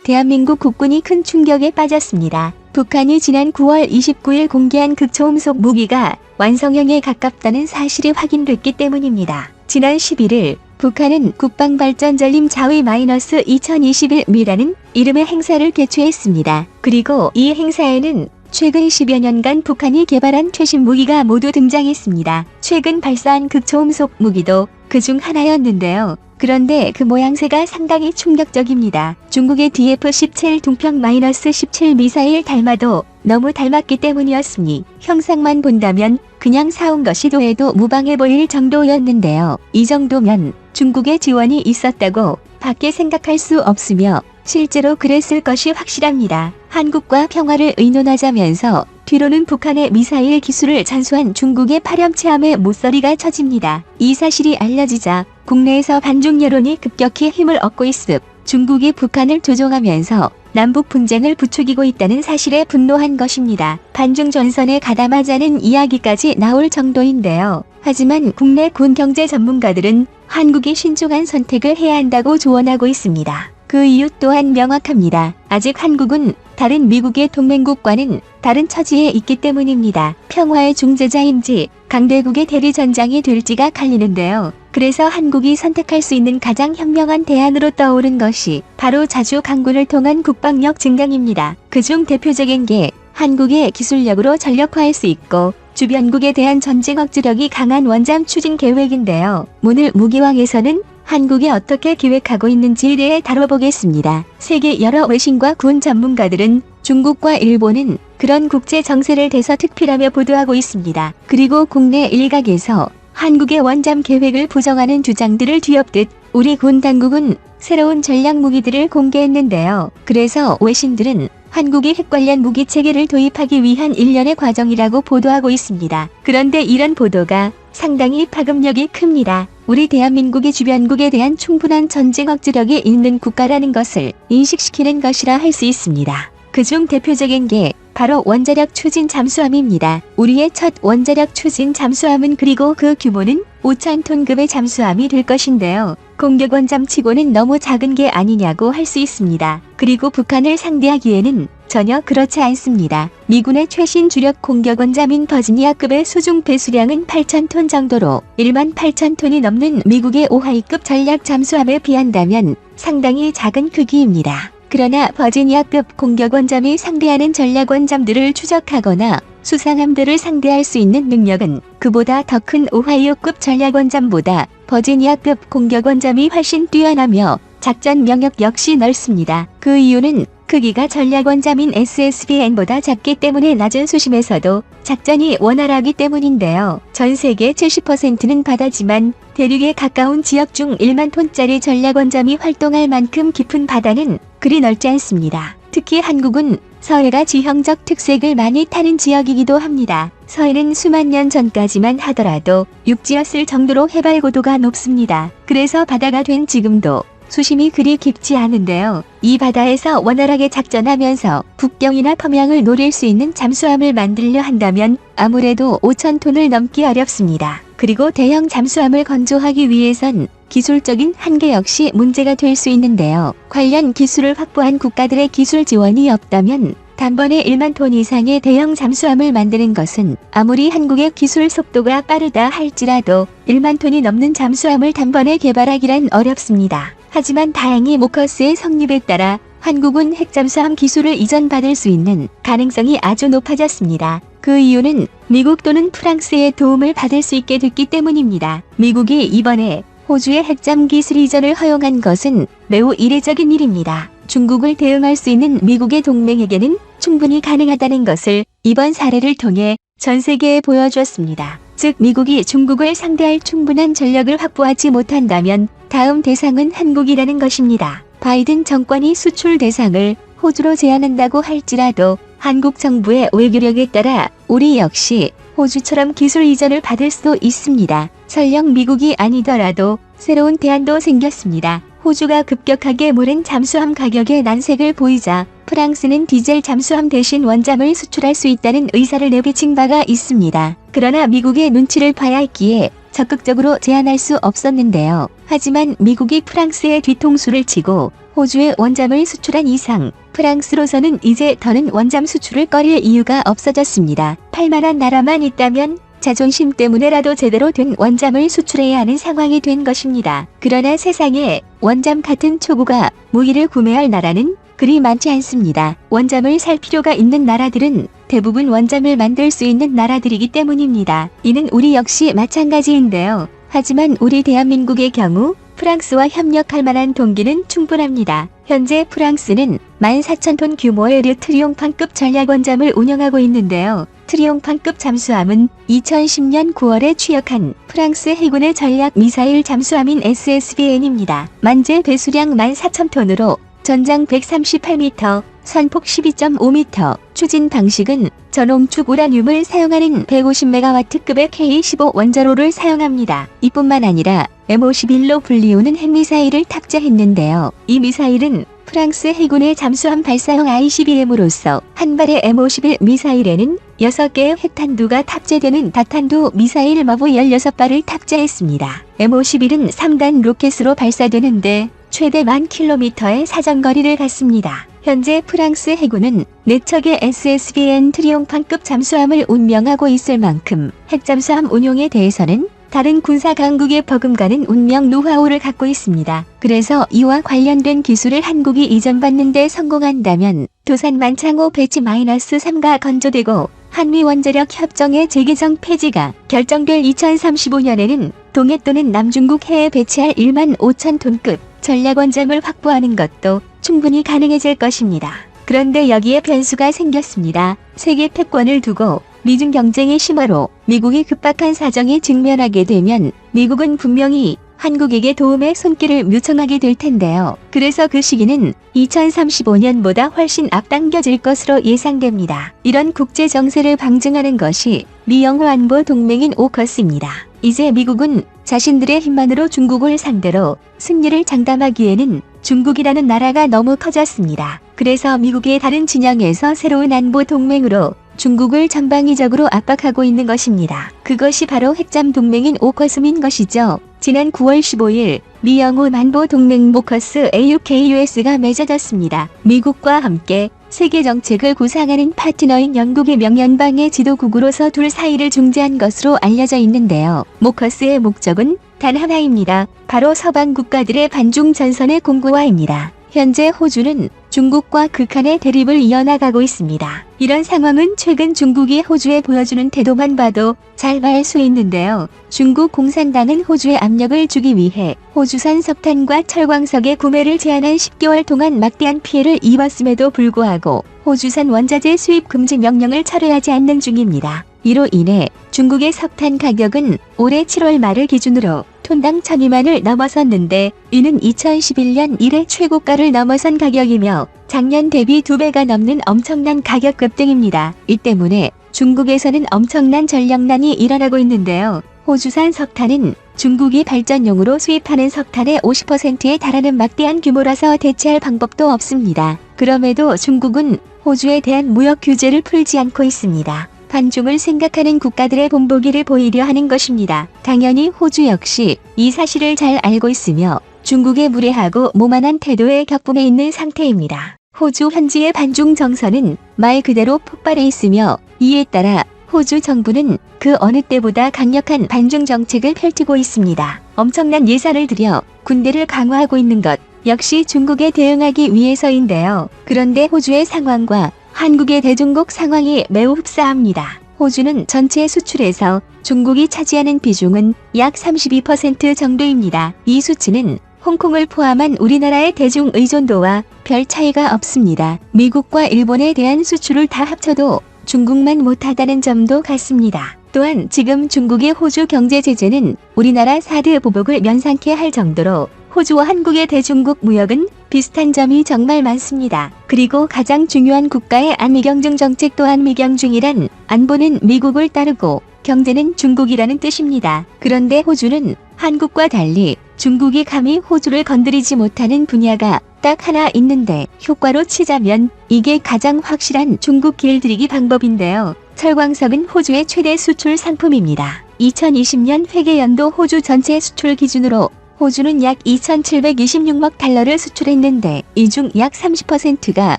대한민국 국군이 큰 충격에 빠졌습니다. 북한이 지난 9월 29일 공개한 극초음속 무기가 완성형에 가깝다는 사실이 확인됐기 때문입니다. 지난 11일 북한은 국방발전전림 자위-2021이라는 이름의 행사를 개최했습니다. 그리고 이 행사에는 최근 10여 년간 북한이 개발한 최신 무기가 모두 등장했습니다. 최근 발사한 극초음속 무기도 그중 하나였는데요. 그런데 그 모양새가 상당히 충격적입니다. 중국의 DF-17 동평-17 미사일 닮아도 너무 닮았기 때문이었으니 형상만 본다면 그냥 사온 것이도 해도 무방해 보일 정도였는데요. 이 정도면 중국의 지원이 있었다고 밖에 생각할 수 없으며 실제로 그랬을 것이 확실합니다. 한국과 평화를 의논하자면서 뒤로는 북한의 미사일 기술을 잔소한 중국의 파렴치함에 못서리가 쳐집니다. 이 사실이 알려지자 국내에서 반중 여론이 급격히 힘을 얻고 있음 중국이 북한을 조종하면서 남북 분쟁을 부추기고 있다는 사실에 분노한 것입니다. 반중 전선에 가담하자는 이야기까지 나올 정도인데요. 하지만 국내 군 경제 전문가들은 한국이 신중한 선택을 해야 한다고 조언하고 있습니다. 그 이유 또한 명확합니다. 아직 한국은 다른 미국의 동맹국과는 다른 처지에 있기 때문입니다. 평화의 중재자인지 강대국의 대리전장이 될지가 갈리는데요. 그래서 한국이 선택할 수 있는 가장 현명한 대안으로 떠오른 것이 바로 자주 강군을 통한 국방력 증강입니다. 그중 대표적인 게 한국의 기술력으로 전력화할 수 있고 주변국에 대한 전쟁 억지력이 강한 원잠 추진 계획인데요. 오늘 무기왕에서는 한국이 어떻게 기획하고 있는지에 대해 다뤄보겠습니다. 세계 여러 외신과 군 전문가들은 중국과 일본은 그런 국제 정세를 대서특필하며 보도하고 있습니다. 그리고 국내 일각에서 한국의 원잠 계획을 부정하는 주장들을 뒤엎듯 우리 군 당국은 새로운 전략 무기들을 공개했는데요. 그래서 외신들은 한국이 핵 관련 무기 체계를 도입하기 위한 일련의 과정이라고 보도하고 있습니다. 그런데 이런 보도가 상당히 파급력이 큽니다. 우리 대한민국이 주변국에 대한 충분한 전쟁 억지력이 있는 국가라는 것을 인식시키는 것이라 할 수 있습니다. 그중 대표적인 게 바로 원자력 추진 잠수함입니다. 우리의 첫 원자력 추진 잠수함은 그리고 그 규모는 5,000톤급의 잠수함이 될 것인데요. 공격 원잠치고는 너무 작은 게 아니냐고 할 수 있습니다. 그리고 북한을 상대하기에는 전혀 그렇지 않습니다. 미군의 최신 주력 공격 원잠인 버지니아급의 수중 배수량은 8,000톤 정도로 18,000톤이 넘는 미국의 오하이급 전략 잠수함에 비한다면 상당히 작은 크기입니다. 그러나 버지니아급 공격 원잠이 상대하는 전략 원잠들을 추적하거나 수상함들을 상대할 수 있는 능력은 그보다 더 큰 오하이오급 전략 원잠보다 버지니아급 공격 원잠이 훨씬 뛰어나며 작전 명역 역시 넓습니다. 그 이유는 크기가 전략 원잠인 SSBN보다 작기 때문에 낮은 수심에서도 작전이 원활하기 때문인데요. 전 세계 70%는 바다지만 대륙에 가까운 지역 중 1만 톤짜리 전략 원잠이 활동할 만큼 깊은 바다는 그리 넓지 않습니다. 특히 한국은 서해가 지형적 특색을 많이 타는 지역이기도 합니다. 서해는 수만 년 전까지만 하더라도 육지였을 정도로 해발 고도가 높습니다. 그래서 바다가 된 지금도 수심이 그리 깊지 않은데요. 이 바다에서 원활하게 작전하면서 북경이나 평양을 노릴 수 있는 잠수함을 만들려 한다면 아무래도 5,000톤을 넘기 어렵습니다. 그리고 대형 잠수함을 건조하기 위해선 기술적인 한계 역시 문제가 될 수 있는데요. 관련 기술을 확보한 국가들의 기술 지원이 없다면 단번에 1만 톤 이상의 대형 잠수함을 만드는 것은 아무리 한국의 기술 속도가 빠르다 할지라도 1만 톤이 넘는 잠수함을 단번에 개발하기란 어렵습니다. 하지만 다행히 모커스의 성립에 따라 한국은 핵잠수함 기술을 이전받을 수 있는 가능성이 아주 높아졌습니다. 그 이유는 미국 또는 프랑스의 도움을 받을 수 있게 됐기 때문입니다. 미국이 이번에 호주의 핵잠 기술 이전을 허용한 것은 매우 이례적인 일입니다. 중국을 대응할 수 있는 미국의 동맹에게는 충분히 가능하다는 것을 이번 사례를 통해 전 세계에 보여주었습니다. 즉 미국이 중국을 상대할 충분한 전력을 확보하지 못한다면 다음 대상은 한국이라는 것입니다. 바이든 정권이 수출 대상을 호주로 제한한다고 할지라도 한국 정부의 외교력에 따라 우리 역시 호주처럼 기술 이전을 받을 수도 있습니다. 설령 미국이 아니더라도 새로운 대안도 생겼습니다. 호주가 급격하게 오른 잠수함 가격에 난색을 보이자 프랑스는 디젤 잠수함 대신 원잠을 수출할 수 있다는 의사를 내비친 바가 있습니다. 그러나 미국의 눈치를 봐야 했기에 적극적으로 제한할 수 없었는데요. 하지만 미국이 프랑스의 뒤통수를 치고 호주에 원잠을 수출한 이상 프랑스로서는 이제 더는 원잠 수출을 꺼릴 이유가 없어졌습니다. 팔만한 나라만 있다면 자존심 때문에라도 제대로 된 원잠을 수출해야 하는 상황이 된 것입니다. 그러나 세상에 원잠 같은 초고가 무기를 구매할 나라는 그리 많지 않습니다. 원잠을 살 필요가 있는 나라들은 대부분 원잠을 만들 수 있는 나라들이기 때문입니다. 이는 우리 역시 마찬가지인데요. 하지만 우리 대한민국의 경우 프랑스와 협력할 만한 동기는 충분합니다. 현재 프랑스는 14,000톤 규모의 르 트리옹판급 전략원잠을 운영하고 있는데요. 트리옹판급 잠수함은 2010년 9월에 취역한 프랑스 해군의 전략 미사일 잠수함인 SSBN입니다. 만재 배수량 14,000톤으로 전장 138m, 선폭 12.5m, 추진 방식은 전홍축 우라늄을 사용하는 150MW급의 K-15 원자로를 사용합니다. 이뿐만 아니라 M51로 불리우는 핵미사일을 탑재했는데요. 이 미사일은 프랑스 해군의 잠수함 발사형 ICBM으로서 한 발의 M51 미사일에는 6개의 핵탄두가 탑재되는 다탄두 미사일 머브 16발을 탑재했습니다. M51은 3단 로켓으로 발사되는데 최대 1000km의 사정거리를 갖습니다. 현재 프랑스 해군은 4척의 SSBN 트리옹판급 잠수함을 운명하고 있을 만큼 핵잠수함 운용에 대해서는 다른 군사 강국에 버금가는 운명 노하우를 갖고 있습니다. 그래서 이와 관련된 기술을 한국이 이전받는 데 성공한다면 도산 만창호 배치 -3가 건조되고 한미 원자력 협정의 재개정 폐지가 결정될 2035년에는 동해 또는 남중국 해에 배치할 15,000톤급 전략원잠을 확보하는 것도 충분히 가능해질 것입니다. 그런데 여기에 변수가 생겼습니다. 세계 패권을 두고 미중 경쟁의 심화로 미국이 급박한 사정에 직면하게 되면 미국은 분명히 한국에게 도움의 손길을 요청하게 될 텐데요. 그래서 그 시기는 2035년보다 훨씬 앞당겨질 것으로 예상됩니다. 이런 국제 정세를 방증하는 것이 미영호 안보 동맹인 오커스입니다. 이제 미국은 자신들의 힘만으로 중국을 상대로 승리를 장담하기에는 중국이라는 나라가 너무 커졌습니다. 그래서 미국의 다른 진영에서 새로운 안보 동맹으로 중국을 전방위적으로 압박하고 있는 것입니다. 그것이 바로 핵잠 동맹인 오커스인 것이죠. 지난 9월 15일 미영호 안보 동맹 오커스 AUKUS가 맺어졌습니다. 미국과 함께 세계 정책을 구상하는 파트너인 영국의 명연방의 지도국으로서 둘 사이를 중재한 것으로 알려져 있는데요. 오커스의 목적은 단 하나입니다. 바로 서방 국가들의 반중 전선의 공고화입니다. 현재 호주는 중국과 극한의 대립을 이어나가고 있습니다. 이런 상황은 최근 중국이 호주에 보여주는 태도만 봐도 잘 알 수 있는데요. 중국 공산당은 호주에 압력을 주기 위해 호주산 석탄과 철광석의 구매를 제한한 10개월 동안 막대한 피해를 입었음에도 불구하고 호주산 원자재 수입 금지 명령을 철회하지 않는 중입니다. 이로 인해 중국의 석탄 가격은 올해 7월 말을 기준으로 톤당 1,002만을 넘어섰는데 이는 2011년 이래 최고가를 넘어선 가격이며 작년 대비 2배가 넘는 엄청난 가격 급등입니다. 이 때문에 중국에서는 엄청난 전력난이 일어나고 있는데요. 호주산 석탄은 중국이 발전용으로 수입하는 석탄의 50%에 달하는 막대한 규모라서 대체할 방법도 없습니다. 그럼에도 중국은 호주에 대한 무역 규제를 풀지 않고 있습니다. 반중을 생각하는 국가들의 본보기를 보이려 하는 것입니다. 당연히 호주 역시 이 사실을 잘 알고 있으며 중국의 무례하고 모만한 태도에 격분해 있는 상태입니다. 호주 현지의 반중 정서는 말 그대로 폭발해 있으며 이에 따라 호주 정부는 그 어느 때보다 강력한 반중 정책을 펼치고 있습니다. 엄청난 예산을 들여 군대를 강화하고 있는 것 역시 중국에 대응하기 위해서인데요. 그런데 호주의 상황과 한국의 대중국 상황이 매우 흡사합니다. 호주는 전체 수출에서 중국이 차지하는 비중은 약 32% 정도입니다. 이 수치는 홍콩을 포함한 우리나라의 대중 의존도와 별 차이가 없습니다. 미국과 일본에 대한 수출을 다 합쳐도 중국만 못하다는 점도 같습니다. 또한 지금 중국의 호주 경제 제재는 우리나라 사드 보복을 면상케 할 정도로 호주와 한국의 대중국 무역은 비슷한 점이 정말 많습니다. 그리고 가장 중요한 국가의 안미경중 정책 또한 미경중이란 안보는 미국을 따르고 경제는 중국이라는 뜻입니다. 그런데 호주는 한국과 달리 중국이 감히 호주를 건드리지 못하는 분야가 딱 하나 있는데 효과로 치자면 이게 가장 확실한 중국 길들이기 방법인데요. 철광석은 호주의 최대 수출 상품입니다. 2020년 회계연도 호주 전체 수출 기준으로 호주는 약 2,726억 달러를 수출했는데 이 중 약 30%가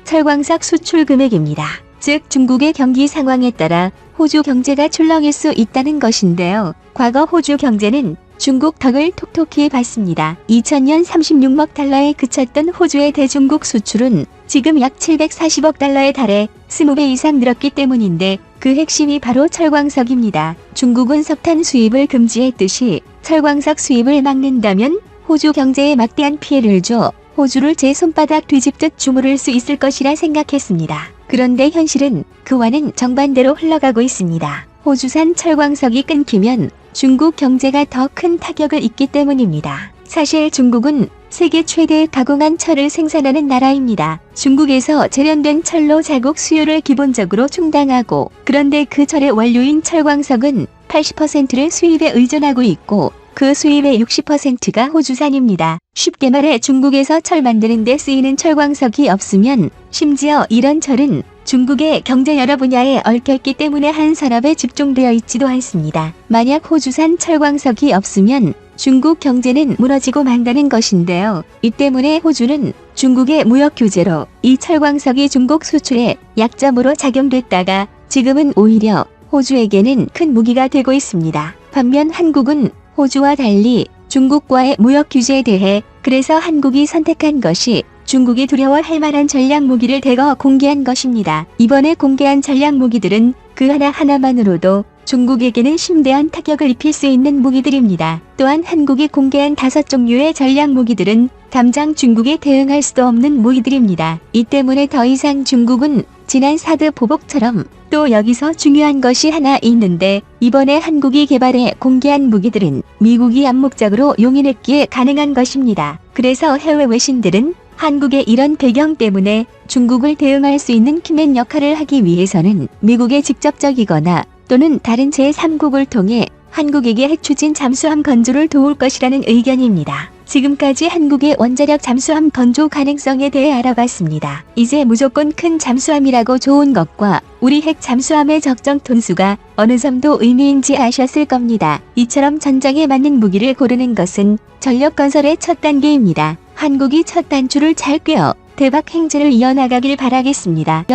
철광석 수출 금액입니다. 즉 중국의 경기 상황에 따라 호주 경제가 출렁일 수 있다는 것인데요. 과거 호주 경제는 중국 덕을 톡톡히 봤습니다. 2000년 36억 달러에 그쳤던 호주의 대중국 수출은 지금 약 740억 달러에 달해 20배 이상 늘었기 때문인데 그 핵심이 바로 철광석입니다. 중국은 석탄 수입을 금지했듯이 철광석 수입을 막는다면 호주 경제에 막대한 피해를 줘 호주를 제 손바닥 뒤집듯 주무를 수 있을 것이라 생각했습니다. 그런데 현실은 그와는 정반대로 흘러가고 있습니다. 호주산 철광석이 끊기면 중국 경제가 더 큰 타격을 입기 때문입니다. 사실 중국은 세계 최대 가공한 철을 생산하는 나라입니다. 중국에서 재련된 철로 자국 수요를 기본적으로 충당하고 그런데 그 철의 원료인 철광석은 80%를 수입에 의존하고 있고 그 수입의 60%가 호주산입니다. 쉽게 말해 중국에서 철 만드는 데 쓰이는 철광석이 없으면 심지어 이런 철은 중국의 경제 여러 분야에 얽혀있기 때문에 한 산업에 집중되어 있지도 않습니다. 만약 호주산 철광석이 없으면 중국 경제는 무너지고 만다는 것인데요. 이 때문에 호주는 중국의 무역 규제로 이 철광석이 중국 수출에 약점으로 작용됐다가 지금은 오히려 호주에게는 큰 무기가 되고 있습니다. 반면 한국은 호주와 달리 중국과의 무역 규제에 대해 그래서 한국이 선택한 것이 중국이 두려워할 만한 전략 무기를 대거 공개한 것입니다. 이번에 공개한 전략 무기들은 그 하나하나만으로도 중국에게는 심대한 타격을 입힐 수 있는 무기들입니다. 또한 한국이 공개한 5종류의 전략 무기들은 당장 중국에 대응할 수도 없는 무기들입니다. 이 때문에 더 이상 중국은 지난 사드 보복처럼 또 여기서 중요한 것이 하나 있는데 이번에 한국이 개발해 공개한 무기들은 미국이 암묵적으로 용인했기에 가능한 것입니다. 그래서 해외 외신들은 한국의 이런 배경 때문에 중국을 대응할 수 있는 키맨 역할을 하기 위해서는 미국에 직접적이거나 또는 다른 제3국을 통해 한국에게 핵추진 잠수함 건조를 도울 것이라는 의견입니다. 지금까지 한국의 원자력 잠수함 건조 가능성에 대해 알아봤습니다. 이제 무조건 큰 잠수함이라고 좋은 것과 우리 핵 잠수함의 적정 톤수가 어느 정도 의미인지 아셨을 겁니다. 이처럼 전장에 맞는 무기를 고르는 것은 전력 건설의 첫 단계입니다. 한국이 첫 단추를 잘 꿰어 대박 행진을 이어나가길 바라겠습니다.